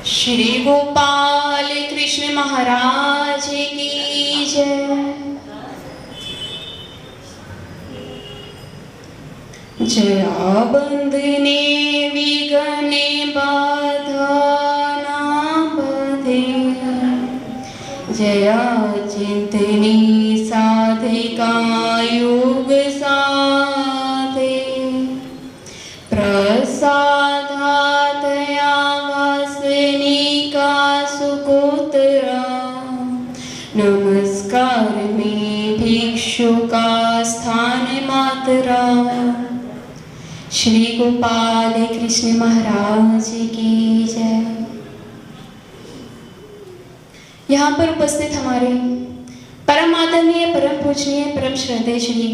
श्री गोपाल कृष्ण महाराज की जय। जया बंधने विघ्ने बाधा ना बधे, जया चिंतनी साधिका योग साधे, प्रसादातया वासनिका सुकोतरा, नमस्कार में भिक्षु का स्थान मात्रा। श्री गोपाल कृष्ण महाराज की जय। यहाँ पर उपस्थित हमारे परम आदरणीय, परम पूजनीय, परम श्रद्धेय श्री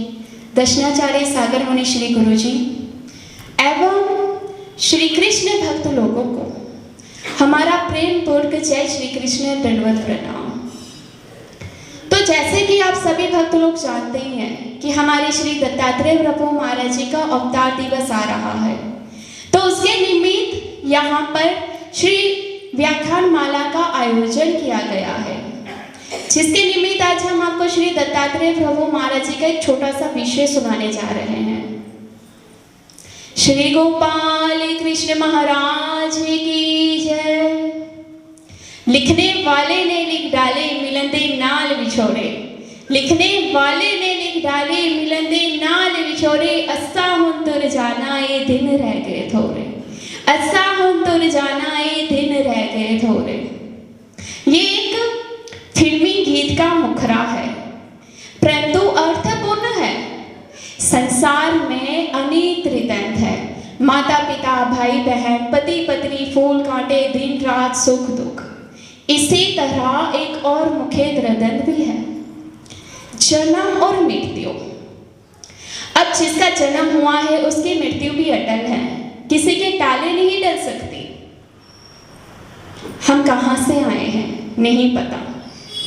दर्शनाचार्य सागर मुनि श्री गुरु जी एवं श्री कृष्ण भक्त लोगों को हमारा प्रेम पूर्वक जय श्री कृष्ण दंडवत प्रणाम। तो जैसे कि आप सभी भक्त लोग जानते ही हैं कि हमारे श्री दत्तात्रेय प्रभु महाराज जी का अवतार दिवस आ रहा है, तो उसके निमित्त यहाँ पर श्री व्याख्यान माला का आयोजन किया गया है, जिसके निमित्त आज हम आपको श्री दत्तात्रेय प्रभु महाराज जी का एक छोटा सा विषय सुनाने जा रहे हैं। श्री गोपाल कृष्ण महाराज की जय। लिखने वाले ने लिख डाले मिलंदे नाल विछोड़े, लिखने वाले ने लिख डाले मिलंदे नाल विछोड़े, असा हुन तुर जाना ये दिन रह गए थोड़े, असा हुन तुर जाना ये दिन रह गए थोड़े। ये एक फिल्मी गीत का मुखरा है, परंतु अर्थपूर्ण है। संसार में अनेक रितंत है, माता पिता भाई बहन पति पत्नी फूल कांटे दिन रात सुख दुख। इसी तरह एक और मुख्य रितंत भी है, जन्म और मृत्यु। अब जिसका जन्म हुआ है उसकी मृत्यु भी अटल है, किसी के टाले नहीं डल सकती। हम कहाँ से आए हैं नहीं पता,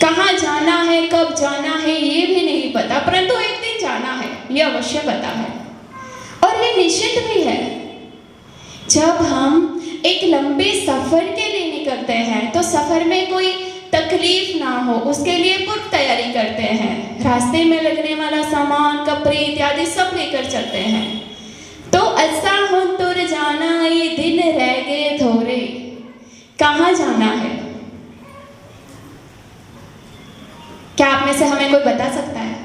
कहाँ जाना है कब जाना है ये भी नहीं पता, परंतु एक दिन जाना है ये अवश्य पता है और ये निश्चित भी है। जब हम एक लंबे सफर के लिए निकलते हैं तो सफर में कोई तकलीफ ना हो उसके लिए पूर्व तैयारी करते हैं, रास्ते में लगने वाला सामान कपड़े इत्यादि सब लेकर चलते हैं। तो ऐसा हो तुर जाना ये दिन रह गए थोड़े, कहाँ जाना है? क्या आप में से हमें कोई बता सकता है?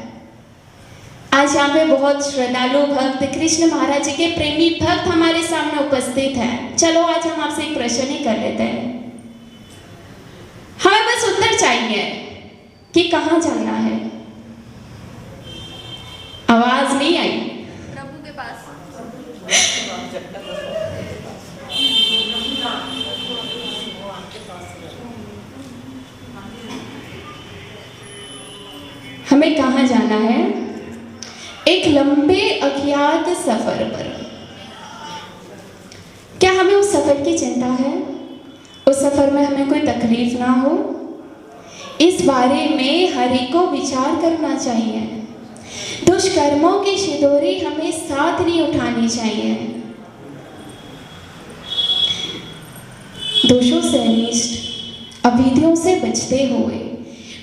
आज यहाँ पे बहुत श्रद्धालु भक्त कृष्ण महाराज जी के प्रेमी भक्त हमारे सामने उपस्थित हैं। चलो आज हम आपसे एक प्रश्न ही कर लेते हैं, हमें बस उत्तर चाहिए कि कहाँ जाना है। आवाज नहीं आई। प्रभु के पास। हमें कहाँ जाना है? एक लंबे अज्ञात सफर पर। क्या हमें उस सफर की चिंता है? उस सफर में हमें कोई तकलीफ ना हो, इस बारे में हरि को विचार करना चाहिए। दुष्कर्मों की शिदोरी हमें साथ नहीं उठानी चाहिए। दोषों से अनिष्ट अविधियों से बचते हुए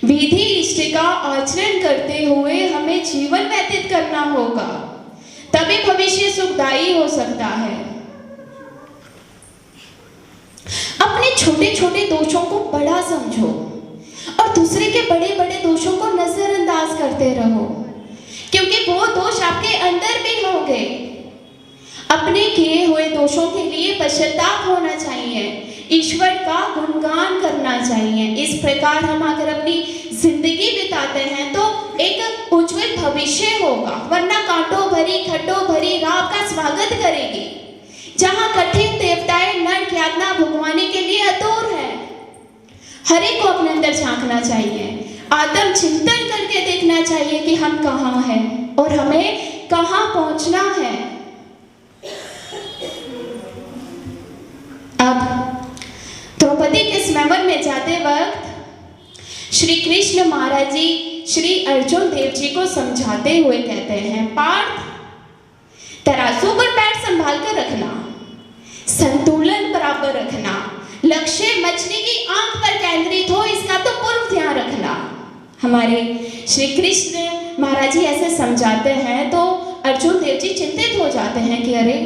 विधि इष्ट का आचरण करते हुए हमें जीवन व्यतीत करना होगा, तभी भविष्य सुखदायी हो सकता है। अपने छोटे छोटे दोषों को बड़ा समझो और दूसरे के बड़े बड़े दोषों को नजरअंदाज करते रहो, क्योंकि वो दोष आपके अंदर भी होंगे। अपने किए हुए दोषों के लिए पश्चाताप होना चाहिए, ईश्वर का गुणगान करना चाहिए। इस प्रकार हम अगर अपनी जिंदगी बिताते हैं तो एक उज्जवल भविष्य होगा, वरना कांटों भरी खड्डों भरी राह का स्वागत करेगी, जहां कठिन देवताएं नरक यातना भुगवाने के लिए आतुर है। हरि को अपने अंदर झांकना चाहिए, आत्म चिंतन करके देखना चाहिए कि हम कहाँ हैं और हमें कहाँ पहुंचना है। अब द्रौपदी के स्वयंवर में जाते वक्त श्री कृष्ण महाराज जी श्री अर्जुन देव जी को समझाते हुए कहते हैं, पार्थ तराजू पर पैर संभाल कर रखना, संतुलन बराबर रखना, लक्ष्य मत हमारे श्री कृष्ण महाराज जी ऐसे समझाते हैं तो अर्जुन देव जी चिंतित हो जाते हैं कि अरे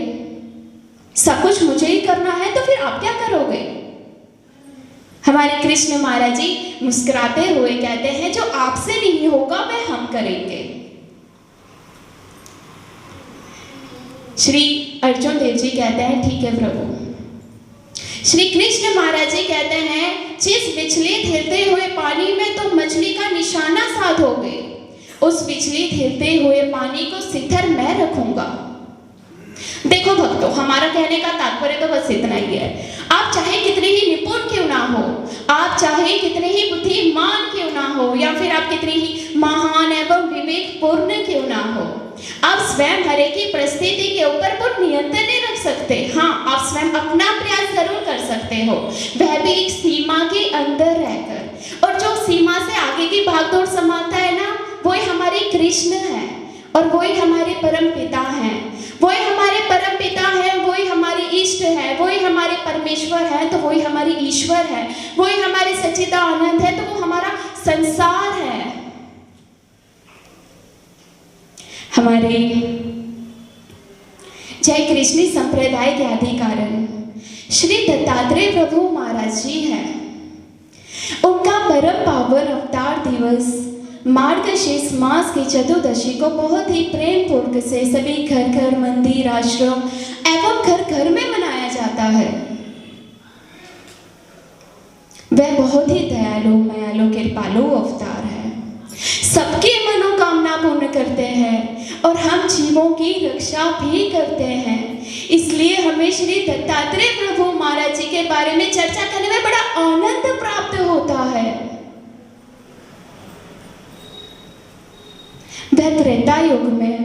सब कुछ मुझे ही करना है, तो फिर आप क्या करोगे? हमारे कृष्ण महाराज जी मुस्कुराते हुए कहते हैं जो आपसे नहीं होगा वह हम करेंगे। श्री अर्जुन देव जी कहते हैं ठीक है प्रभु। श्री कृष्ण महाराज जी कहते हैं जिस विचलित हिलते हुए पानी में तुम मछली का निशाना साधोगे, उस विचलित हिलते हुए पानी को स्थिर मैं रखूंगा। देखो भक्तों, हमारा कहने का तात्पर्य तो बस इतना ही है। आप चाहे कितने ही निपुण क्यों ना हो, आप चाहे कितने ही बुद्धिमान क्यों ना हो, या फिर आप कितने ही महान एवं विवेकपूर्ण क्यों ना हो, आप स्वयं हरे की परिस्थिति के ऊपर पूर्ण नियंत्रण नहीं रख सकते। हाँ, आप स्वयं अपना प्रयास जरूर कर सकते हो, वह भी एक सीमा के अंदर रहकर। और जो सीमा से आगे की भागदौड़ संभालता है ना, वही हमारे कृष्ण है और वही हमारे परम पिता हैं। वही हमारे परम पिता है, वही हमारे इष्ट है, वही हमारे परमेश्वर है, तो वही हमारी ईश्वर है, वही हमारे सच्चिदानंद है, तो वो हमारा संसार है। हमारे जय कृष्ण संप्रदाय के आदि कारण श्री दत्तात्रेय प्रभु महाराज जी हैं। उनका परम पावन अवतार दिवस मार्गशीर्ष मास की चतुर्दशी को बहुत ही प्रेम पूर्वक से सभी घर घर, मंदिर, आश्रम एवं घर घर में मनाया जाता है। वह बहुत ही दयालु, मायालु, कृपालु अवतार है, सबकी मनोकामना पूर्ण करते हैं और हम जीवों की रक्षा भी करते हैं। इसलिए हमें श्री दत्तात्रेय प्रभु महाराज जी के बारे में चर्चा करने में बड़ा आनंद प्राप्त होता है। वह त्रेता युग में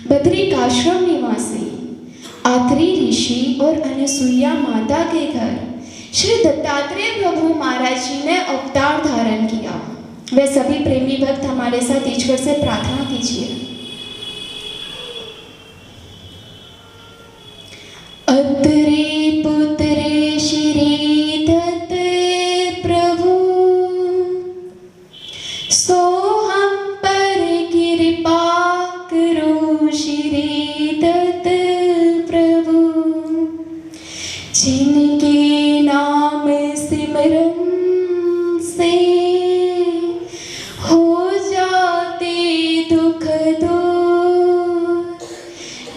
बद्रिकाश्रम निवासी आत्रि ऋषि और अनसुईया माता के घर श्री दत्तात्रेय प्रभु महाराज जी ने अवतार धारण किया। वे सभी प्रेमी भक्त हमारे साथ ईश्वर से प्रार्थना कीजिए। अत्रि पुत्रे श्री दत्त प्रभु सो जिनके नाम सिमरन से हो जाते दुख दूर,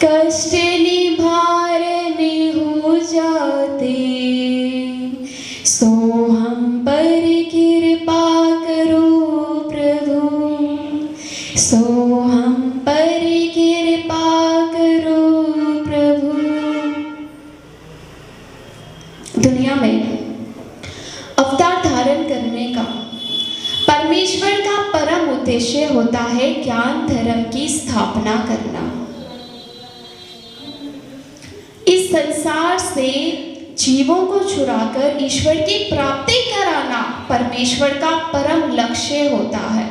कष्ट निवारण हो जाते, सो हम पर कृपा करो प्रभु, सो हम पर कृपा करो प्रभु। दुनिया में अवतार धारण करने का परमेश्वर का परम उद्देश्य होता है ज्ञान धर्म की स्थापना करना। इस संसार से जीवों को छुड़ाकर ईश्वर की प्राप्ति कराना परमेश्वर का परम लक्ष्य होता है।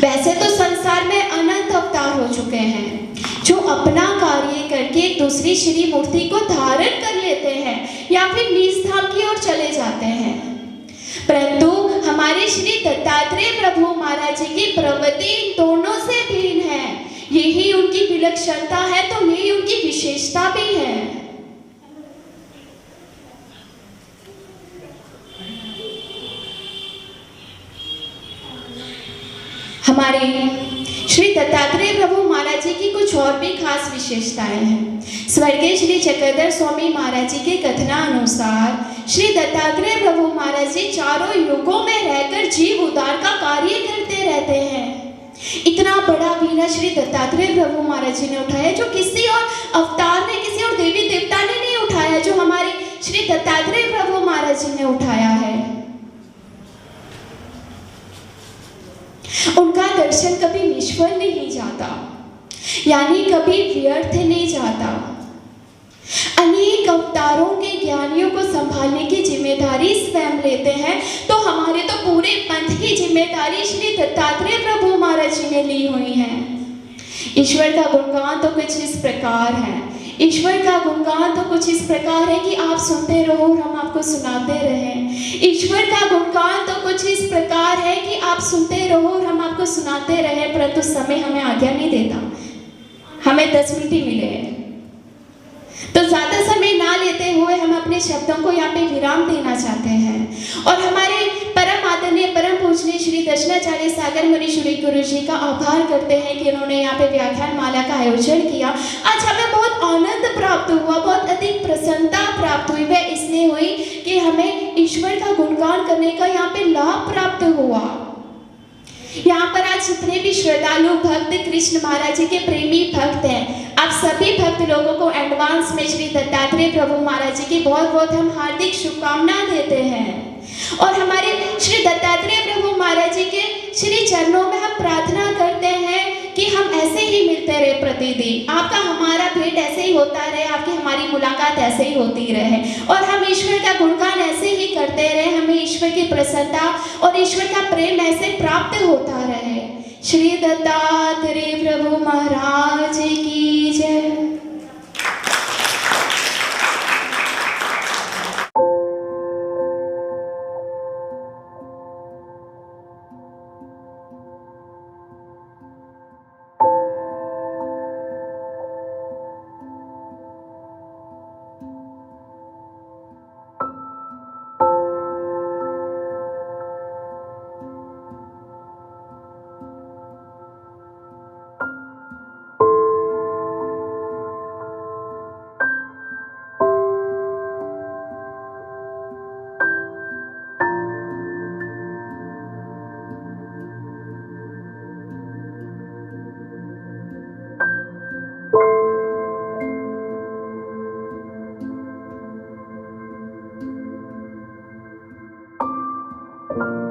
वैसे तो संसार में अनंत अवतार हो चुके हैं जो अपना कार्य करके दूसरी श्री मूर्ति को धारण कर लेते हैं या फिर निज धाम की ओर चले जाते हैं, परंतु हमारे श्री दत्तात्रेय प्रभु महाराज जी की प्रवृत्ति इन दोनों से भिन्न है। यही उनकी विलक्षणता है, तो यही उनकी विशेषता भी है। हमारे श्री दत्तात्रेय प्रभु महाराज जी की कुछ और भी खास विशेषताएं हैं। स्वर्गीय श्री चक्रधर स्वामी महाराज जी के कथना अनुसार श्री दत्तात्रेय प्रभु महाराज जी चारों युगों में रहकर जीव उद्धार का कार्य करते रहते हैं। इतना बड़ा बीड़ा श्री दत्तात्रेय प्रभु महाराज जी ने उठाया जो किसी और अवतार ने, किसी और देवी देवता ने नहीं उठाया, जो हमारे श्री दत्तात्रेय प्रभु महाराज जी ने उठाया है। उनका दर्शन कभी निष्फल नहीं जाता, यानी कभी व्यर्थ नहीं जाता। अनेक अवतारों के ज्ञानियों को संभालने की जिम्मेदारी स्वयं लेते हैं, तो हमारे तो पूरे पंथ की जिम्मेदारी श्री दत्तात्रेय प्रभु महाराज जी ने ली हुई है। ईश्वर का गुणगान तो कुछ इस प्रकार है, ईश्वर का गुणगान तो कुछ इस प्रकार है कि आप सुनते रहो और हम आपको सुनाते रहें। ईश्वर का गुणगान तो कुछ कुछ इस प्रकार है कि आप सुनते रहो और हम आपको सुनाते रहे, परंतु समय हमें आज्ञा नहीं देता। हमें 10 मिनट ही मिले हैं, तो ज्यादा समय ना लेते हुए हम अपने शब्दों को यहाँ पे विराम देना चाहते हैं और हमारे परम आदरणीय परम पूजनीय श्री दर्शनाचार्य सागर मुनीश्वरी गुरु जी का आभार करते हैं कि उन्होंने यहाँ पे व्याख्यान माला का आयोजन किया। आज हमें बहुत आनंद प्राप्त हुआ, बहुत अधिक प्रसन्नता प्राप्त हुई। वह इसलिए हुई कि हमें ईश्वर का गुणगान करने का यहाँ पे लाभ प्राप्त हुआ। यहाँ पर आज जितने भी श्रद्धालु भक्त कृष्ण महाराज जी के प्रेमी भक्त हैं, आप सभी भक्त लोगों को एडवांस में श्री दत्तात्रेय प्रभु महाराज जी की बहुत बहुत हम हार्दिक शुभकामनाएं देते हैं और हमारे श्री दत्तात्रेय प्रभु महाराज जी के श्री चरणों में हम प्रार्थना करते हैं कि हम ऐसे ही मिलते रहे प्रतिदिन, आपका हमारा भेंट ऐसे ही होता रहे, आपकी हमारी मुलाकात ऐसे ही होती रहे और हम ईश्वर का गुणगान ऐसे ही करते रहे, हमें ईश्वर की प्रसन्नता और ईश्वर का प्रेम ऐसे प्राप्त होता रहे। श्री दत्तात्रेय प्रभु महाराज की जय। you